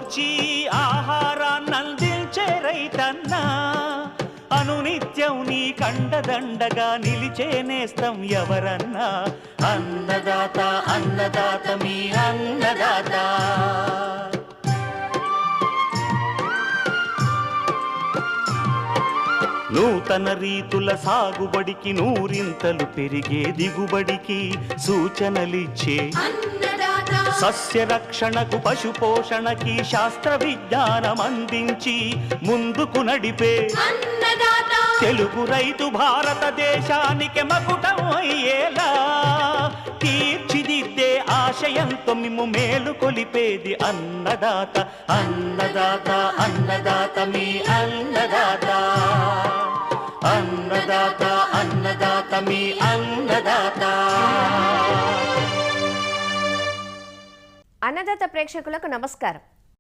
వచ్చి ఆహారాన్నందించే రైతన్నా, అనునిత్యం నీ కండదండగా నిలిచే నేస్తం ఎవరన్నా. అన్నదాత అన్నదాత మీ అన్నదాత. నూతన రీతుల సాగుబడికి, నూరింతలు పెరిగే దిగుబడికి సూచనలిచ్చే సస్య రక్షణకు, పశు పోషణకి శాస్త్ర విజ్ఞానం అందించి ముందుకు నడిపే తెలుగు రైతు భారతదేశానికి మకుటం అయ్యేలా తీర్చిదిద్దే ఆశయంతో మిమ్ము మేలు కొలిపేది అన్నదాత. అన్నదాత అన్నదాత మీ అన్నదాత. అన్నదాత అన్నదాత మీ అన్నదాత. అన్నదాత ప్రేక్షకులకు నమస్కారం.